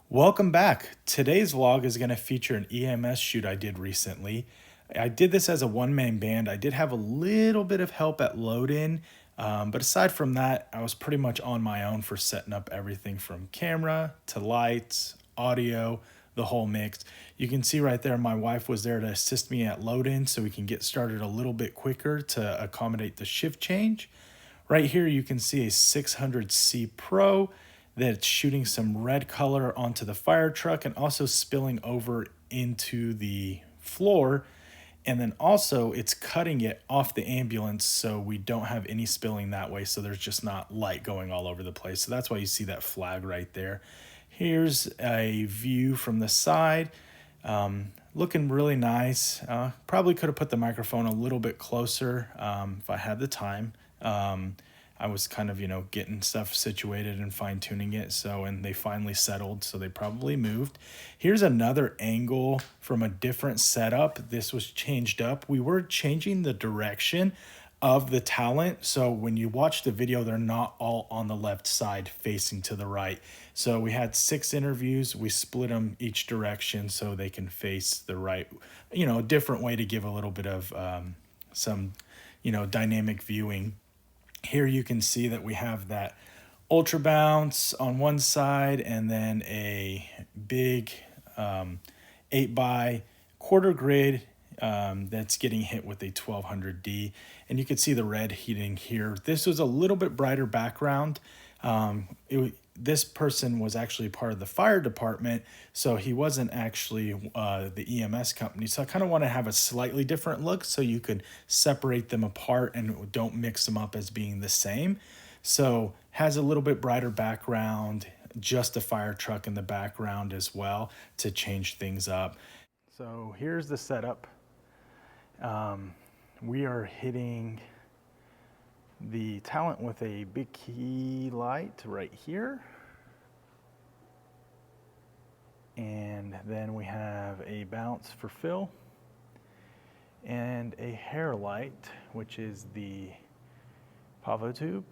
Welcome back. Today's vlog is going to feature an EMS shoot I did recently. I did this as a one-man band. I did have a little bit of help at load-in, but aside from that, I was pretty much on my own for setting up everything from camera to lights, audio, the whole mix. You can see right there my wife was there to assist me at load-in so we can get started a little bit quicker to accommodate the shift change. Right here you can see a 600C Pro that's shooting some red color onto the fire truck and also spilling over into the floor. And then also it's cutting it off the ambulance so we don't have any spilling that way, so there's just not light going all over the place. So that's why you see that flag right there. Here's a view from the side. Looking really nice. Probably could have put the microphone a little bit closer if I had the time. I was kind of, getting stuff situated and fine tuning it. And they finally settled, so they probably moved. Here's another angle from a different setup. This was changed up. We were changing the direction of the talent. So when you watch the video, they're not all on the left side facing to the right. So we had 6 interviews. We split them each direction so they can face the right, a different way to give a little bit of some, dynamic viewing. Here you can see that we have that ultra bounce on one side and then a big 8x quarter grid that's getting hit with a 1200D. And you can see the red heating here. This was a little bit brighter background. This person was actually part of the fire department, so he wasn't actually the EMS company. So I kind of want to have a slightly different look so you could separate them apart and don't mix them up as being the same. So has a little bit brighter background, just a fire truck in the background as well to change things up. So here's the setup. We are hitting the talent with a big key light right here. And then we have a bounce for fill and a hair light, which is the Pavotube.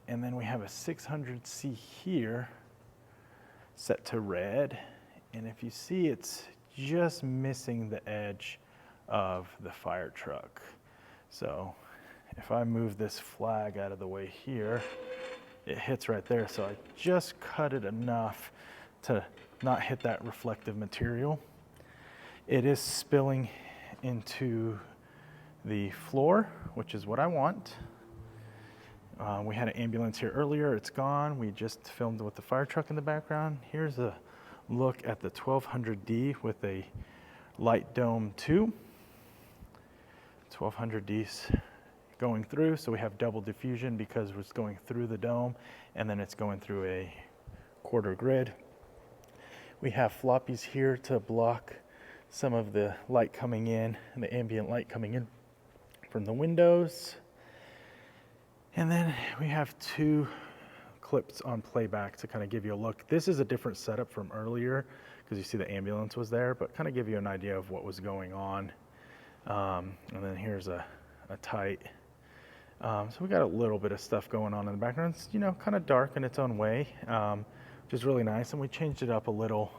And then we have a 600C here set to red. And if you see, it's just missing the edge of the fire truck. So if I move this flag out of the way here, it hits right there. So I just cut it enough to not hit that reflective material. It is spilling into the floor, which is what I want. We had an ambulance here earlier, it's gone. We just filmed with the fire truck in the background. Here's a look at the 1200D with a light dome 2. 1200D's going through, so we have double diffusion because it's going through the dome and then it's going through a quarter grid. We have floppies here to block some of the light coming in and the ambient light coming in from the windows. And then we have 2 clips on playback to kind of give you a look. This is a different setup from earlier because you see the ambulance was there, but kind of give you an idea of what was going on. And then here's a tight. So we got a little bit of stuff going on in the background. It's, kind of dark in its own way, which is really nice. And we changed it up a little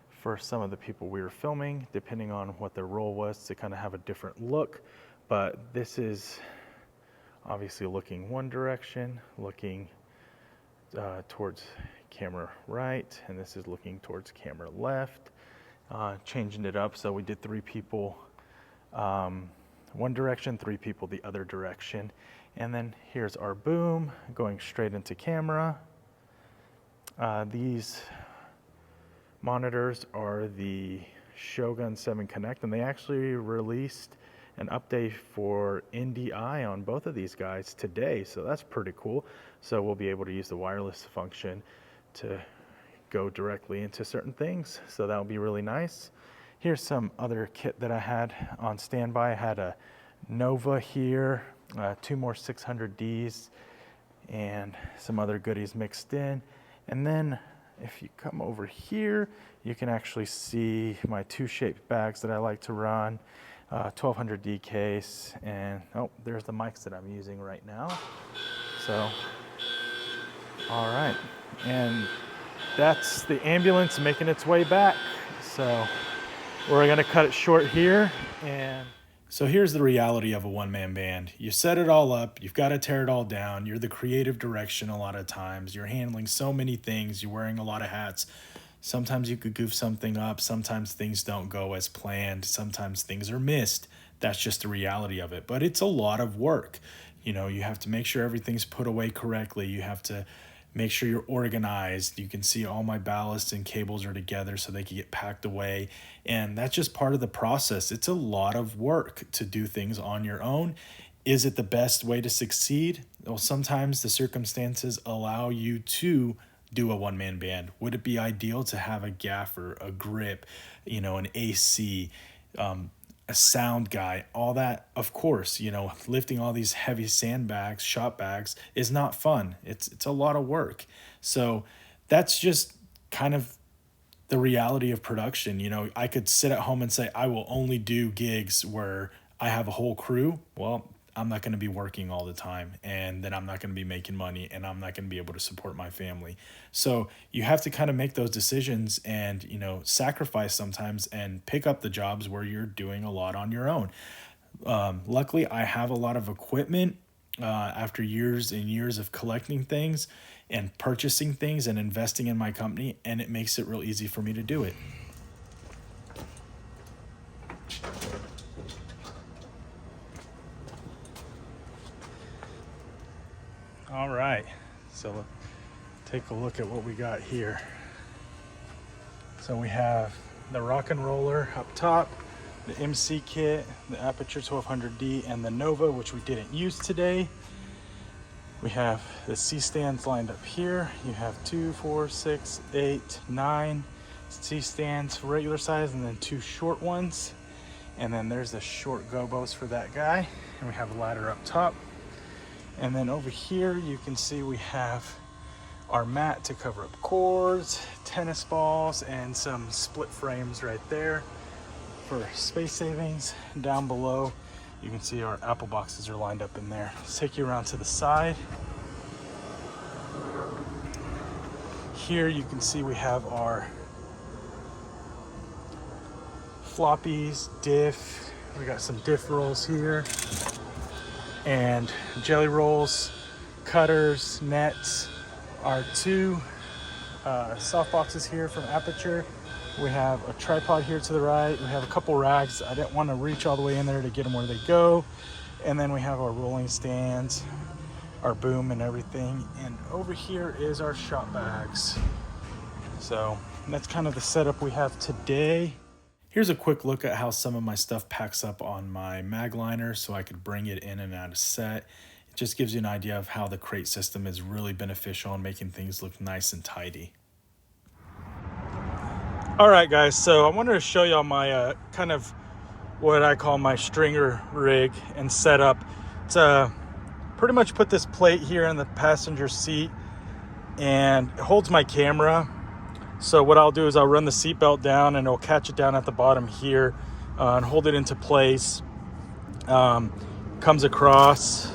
for some of the people we were filming, depending on what their role was, to kind of have a different look. But this is obviously looking one direction, looking towards camera right, and this is looking towards camera left. Changing it up, so we did 3 people one direction, 3 people the other direction. And then here's our boom going straight into camera. These monitors are the Shogun 7 Connect, and they actually released an update for NDI on both of these guys today, so that's pretty cool. So we'll be able to use the wireless function to go directly into certain things, so that'll be really nice. Here's some other kit that I had on standby. I had a Nova here, 2 more 600Ds, and some other goodies mixed in. And then if you come over here, you can actually see my 2 shaped bags that I like to run, 1200D case, and there's the mics that I'm using right now. So, all right. And that's the ambulance making its way back. So we're gonna cut it short here. And so here's the reality of a one-man band. You set it all up, you've got to tear it all down. You're the creative direction a lot of times. You're handling so many things, you're wearing a lot of hats. Sometimes you could goof something up, sometimes things don't go as planned, sometimes things are missed. That's just the reality of it. But it's a lot of work. You know, you have to make sure everything's put away correctly. You have to make sure you're organized. You can see all my ballasts and cables are together so they can get packed away. And that's just part of the process. It's a lot of work to do things on your own. Is it the best way to succeed? Well, sometimes the circumstances allow you to do a one-man band. Would it be ideal to have a gaffer, a grip, you know, an AC, a sound guy, all that? Of course, you know, lifting all these heavy sandbags, shop bags is not fun. It's a lot of work. So that's just kind of the reality of production. You know, I could sit at home and say, I will only do gigs where I have a whole crew. Well, I'm not going to be working all the time, and then I'm not going to be making money, and I'm not going to be able to support my family. So you have to kind of make those decisions and, you know, sacrifice sometimes and pick up the jobs where you're doing a lot on your own. Luckily, I have a lot of equipment after years and years of collecting things and purchasing things and investing in my company, and it makes it real easy for me to do it. All right, so take a look at what we got here. So we have the rock and roller up top, the MC kit, the Aputure 1200D, and the Nova, which we didn't use today. We have the C-stands lined up here. You have 2, 4, 6, 8, 9 C-stands, regular size, and then 2 short ones. And then there's the short gobos for that guy. And we have a ladder up top. And then over here, you can see we have our mat to cover up cords, tennis balls, and some split frames right there for space savings. Down below, you can see our Apple boxes are lined up in there. Let's take you around to the side. Here you can see we have our floppies, diff. We got some diff rolls here, and jelly rolls, cutters, nets, our 2 soft boxes here from Aputure. We have a tripod here to the right. We have a couple rags. I didn't want to reach all the way in there to get them where they go. And then we have our rolling stands, our boom and everything. And over here is our shop bags. So that's kind of the setup we have today. Here's a quick look at how some of my stuff packs up on my mag liner so I could bring it in and out of set. It just gives you an idea of how the crate system is really beneficial in making things look nice and tidy. All right, guys, so I wanted to show y'all my kind of what I call my stringer rig and setup. It's pretty much put this plate here in the passenger seat, and it holds my camera. So what I'll do is I'll run the seatbelt down and it'll catch it down at the bottom here and hold it into place. Comes across,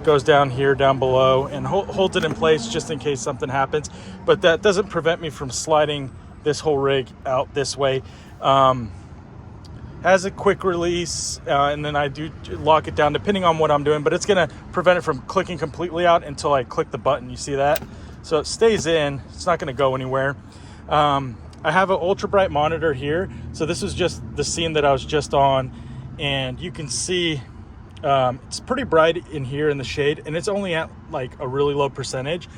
goes down here, down below, and holds it in place just in case something happens. But that doesn't prevent me from sliding this whole rig out this way. Has a quick release, and then I do lock it down depending on what I'm doing, but it's gonna prevent it from clicking completely out until I click the button. You see that? So it stays in, it's not gonna go anywhere. I have an ultra bright monitor here. So this is just the scene that I was just on, and you can see it's pretty bright in here in the shade, and it's only at like a really low percentage.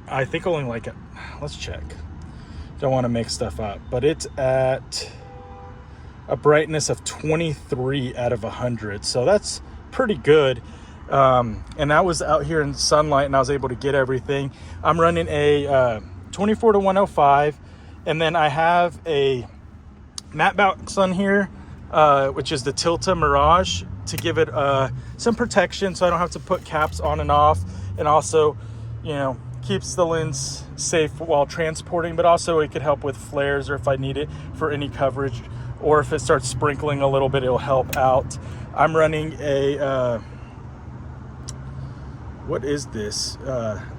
I think only like, let's check. Don't want to make stuff up, but it's at a brightness of 23 out of 100. So that's pretty good. And I was out here in sunlight and I was able to get everything. I'm running a 24 to 105, and then I have a matte box on here, which is the Tilta Mirage, to give it some protection so I don't have to put caps on and off, and also, you know, keeps the lens safe while transporting, but also it could help with flares or if I need it for any coverage, or if it starts sprinkling a little bit, it'll help out. I'm running a what is this?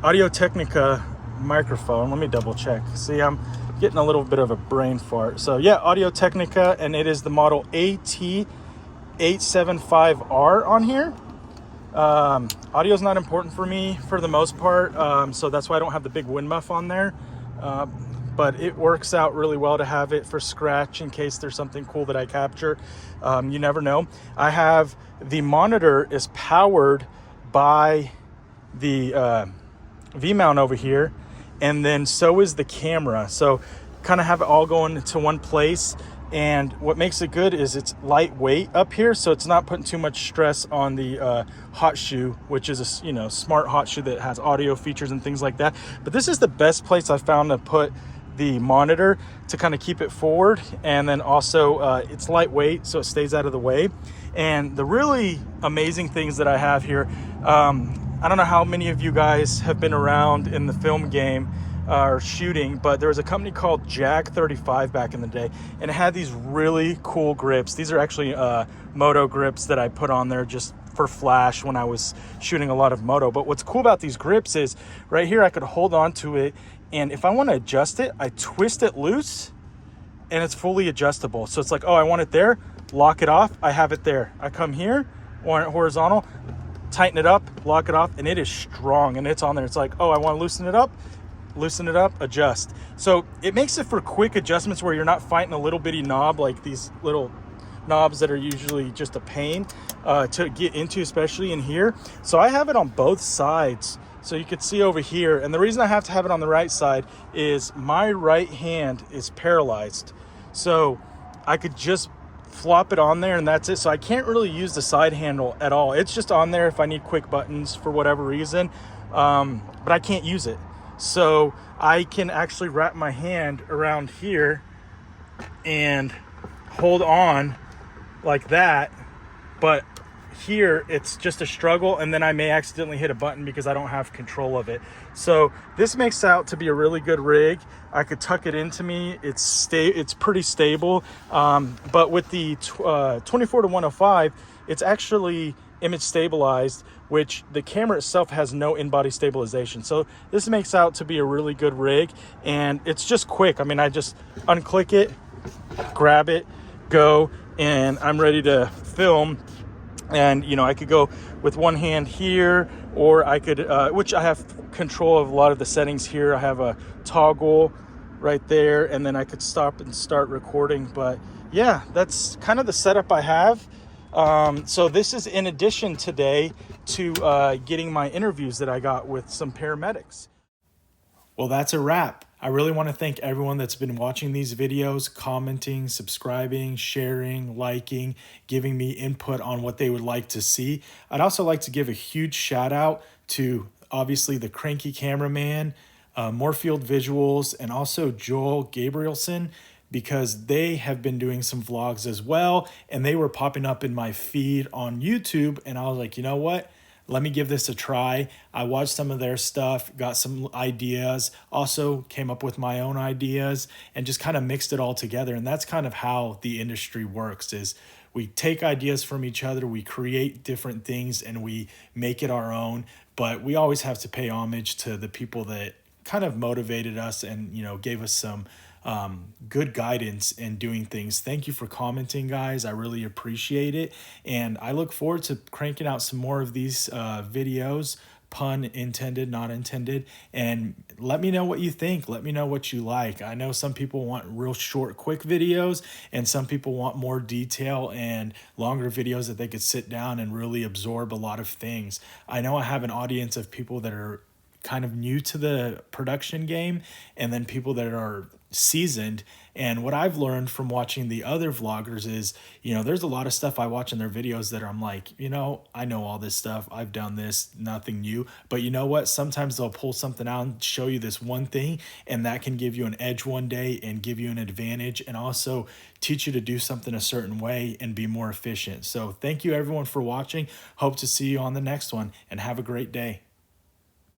Audio Technica microphone. Let me double check. See, I'm getting a little bit of a brain fart. So yeah, Audio Technica, and it is the model AT875R on here. Audio is not important for me for the most part, so that's why I don't have the big wind muff on there. But it works out really well to have it for scratch in case there's something cool that I capture. You never know. I have the monitor is powered by the V-mount over here, and then so is the camera. So kind of have it all going into one place. And what makes it good is it's lightweight up here, so it's not putting too much stress on the hot shoe, which is a smart hot shoe that has audio features and things like that. But this is the best place I found to put the monitor to kind of keep it forward, and then also it's lightweight, so it stays out of the way. And the really amazing things that I have here, I don't know how many of you guys have been around in the film game or shooting, but there was a company called Jag 35 back in the day, and it had these really cool grips. These are actually moto grips that I put on there just for flash when I was shooting a lot of moto. But what's cool about these grips is right here I could hold on to it, and if I want to adjust it, I twist it loose and it's fully adjustable. So it's like, oh, I want it there, lock it off, I have it there. I come here, want it horizontal, tighten it up, lock it off, and it is strong and it's on there. It's like, oh, I want to loosen it up, adjust. So it makes it for quick adjustments where you're not fighting a little bitty knob, like these little knobs that are usually just a pain to get into, especially in here. So I have it on both sides, so you could see over here. And the reason I have to have it on the right side is my right hand is paralyzed, so I could just flop it on there and that's it. So I can't really use the side handle at all. It's just on there if I need quick buttons for whatever reason, but I can't use it. So I can actually wrap my hand around here and hold on like that, but here it's just a struggle, and then I may accidentally hit a button because I don't have control of it. So this makes out to be a really good rig. I could tuck it into me. It's pretty stable, but with the 24-105, it's actually image stabilized, which the camera itself has no in-body stabilization. So this makes out to be a really good rig, and it's just quick. I mean, I just unclick it, grab it, go, and I'm ready to film. And I could go with one hand here, or I could which I have control of a lot of the settings here. I have a toggle right there, and then I could stop and start recording. But yeah, that's kind of the setup I have. So this is in addition today to getting my interviews that I got with some paramedics. Well, that's a wrap. I really want to thank everyone that's been watching these videos, commenting, subscribing, sharing, liking, giving me input on what they would like to see. I'd also like to give a huge shout out to obviously the Cranky Cameraman, Moorfield Visuals, and also Joel Gabrielson, because they have been doing some vlogs as well, and they were popping up in my feed on YouTube, and I was like, you know what? Let me give this a try. I watched some of their stuff, got some ideas, also came up with my own ideas, and just kind of mixed it all together. And that's kind of how the industry works, is we take ideas from each other, we create different things, and we make it our own. But we always have to pay homage to the people that kind of motivated us and, gave us some good guidance in doing things. Thank you for commenting, guys. I really appreciate it, and I look forward to cranking out some more of these videos, pun intended, not intended. And let me know what you think. Let me know what you like. I know some people want real short, quick videos, and some people want more detail and longer videos that they could sit down and really absorb a lot of things. I know I have an audience of people that are kind of new to the production game, and then people that are seasoned. And what I've learned from watching the other vloggers is, there's a lot of stuff I watch in their videos that I'm like, I know all this stuff. I've done this, nothing new. But you know what? Sometimes they'll pull something out and show you this one thing, and that can give you an edge one day and give you an advantage, and also teach you to do something a certain way and be more efficient. So thank you everyone for watching. Hope to see you on the next one, and have a great day.